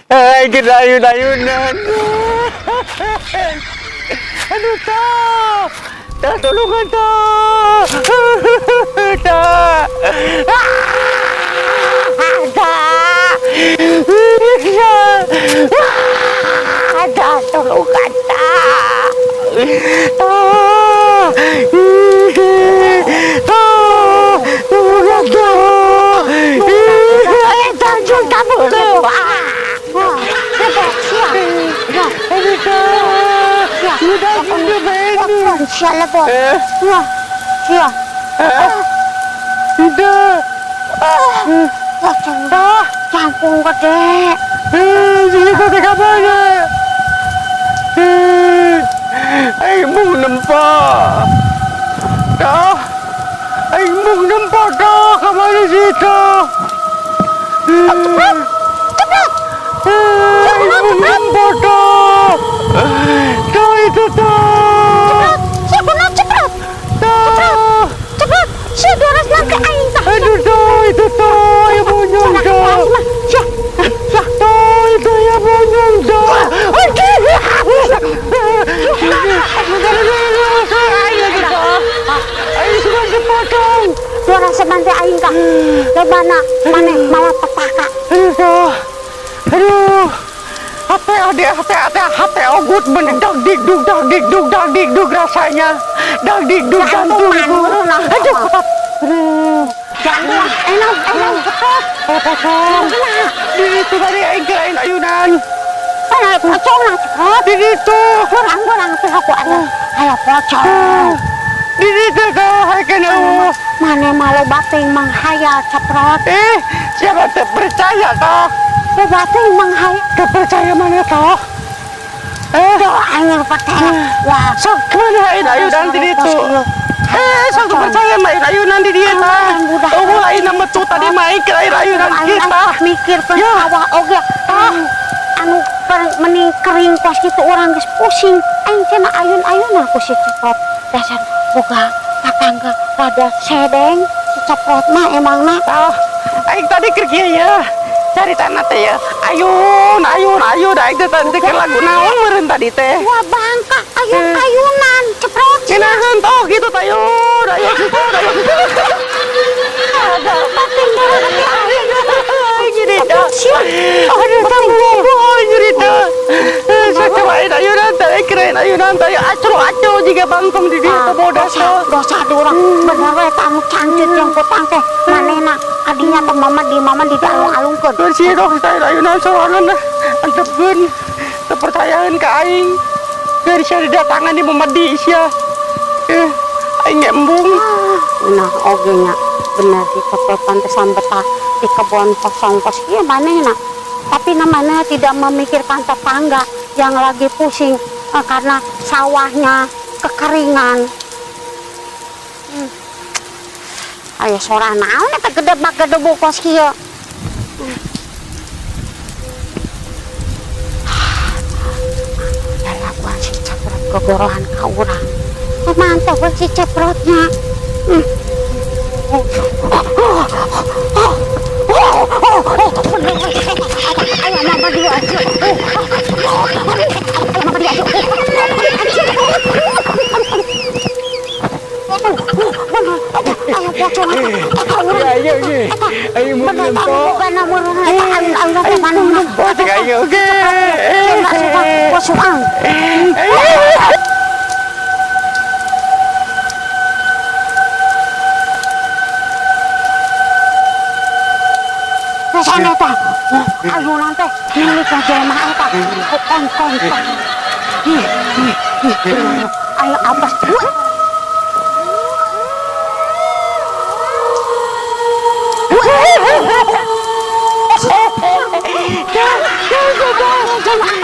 Ay, kinayun-ayunan. Ano to? Tulungan to! Ta! Ta! Tulungan ta! Tulungan to! Ay, tanjung kamu lo! Ano to? Sudah sudah main. Siya po. Siya. Sudah. Campung gede. Sini kau tengah mana? Ay mong nampak. Dah. Ay mong nampak dah. Kemana situ? Cepet. Ay mong nampak dah. Dah itu dah. Cepet. Cepet. Dah. Cepet. Siya doras nanti aing tah. Aduh dah itu dah. Ay monyong dah. Siya. Dah itu ya monyong dah. Ay sudah dipotong. Doras sebantai aing tah. Lebana mana malah petaka. Aduh, hati ogut bener dak dikduk rasanya, dak dikduk jantung. Aduh, Jangan enak. potong. Di itu tadi aing kirain ayunan. Pocong lah cepet. Di itu, Kurang tuh aku ada. Ayo pocong. di itu tuh, hai kena. Mana malu bating menghayal ceprot. Siapa terpercaya toh? Bating menghayal. Terpercaya mana toh? Doanya percaya. Wah, Sok kemana ayunan di itu? Sok percaya main ayunan di dia tah. Oh, mulai nama tuh tadi main ke ayunan kita. Mikir sawah oge. Anu mending kering pas gitu orang geus pusing. Aing cenah ayun-ayun aku si ceprot. Dasar boga tatangga rada sedeng si ceprot mah emangna. Aing tadi kerja ya. Cari tanah teh ya. Ayun. Aing teh tadi ke lagu naon meureun tadi teh. Wah bangka ayun-ayunan ceprot. Cenah toh gitu teh ayun. Ada bating dari ayun. Gini dah. Aduh, tambah cerita. Saya cobain ayunan teh, kirain ayunan teh acro jika bangkong di dia bodas. Dosa dorang bener we tamu cancut yang kutang teh manena adinya teh mama di alung-alungkeun. Bersih dong saya ayunan sorangan antepkeun kepercayaan ke aing. Dari saya datangan di Mamadi sia. Aing embung. Nah oge nya bener di kepepan teh sambeta di kebun kosong pos ieu manehna. Tapi namanya tidak memikirkan tetangga yang lagi pusing karena sawahnya kekeringan. Ayo sorana naon eta gede bukos kieu. Dalaguan si ceprot gogorohan ka urang. Mantap we si ceprotnya. Ayo mama dia aja. Ayo pocong. Ayo ye. Ayo mun lempo. Kana meureun eta alun teh mana. Ayo oke. Enggak suka posokan. Sana teh. Ayunan teh milik jelema eta. Kongkong. Ayo abas. Jangan